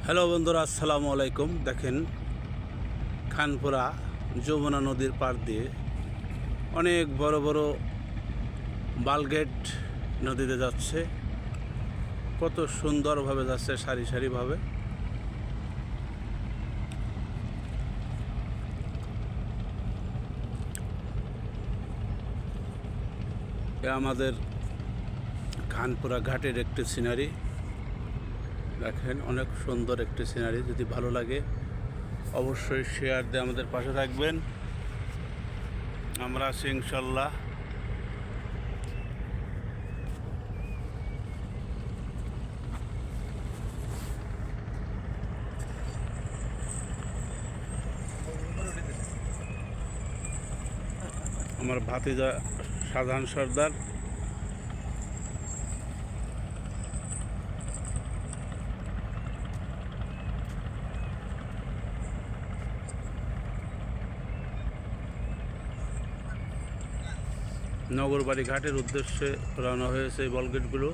Hello বন্ধুরা, আসসালামু আলাইকুম। দেখেন, খানপুরা যমুনা নদীর পাড় দিয়ে অনেক বড় বড় বালগেট নদীতে যাচ্ছে। কত সুন্দরভাবে যাচ্ছে, সারি সারিভাবে। এ আমাদের খানপুরা ঘাটের একটি সিনারি। দেখেন, অনেক সুন্দর একটি সিনারি। যদি ভালো লাগে অবশ্যই শেয়ার দিয়ে আমাদের পাশে থাকবেন। আমরা আছি ইনশাল্লাহ। আমার ভাতিজা সাধারণ সর্দার। নগরবাড়ি ঘাটের উদ্দেশ্যে রওনা হয়েছে এই বলগেটগুলো।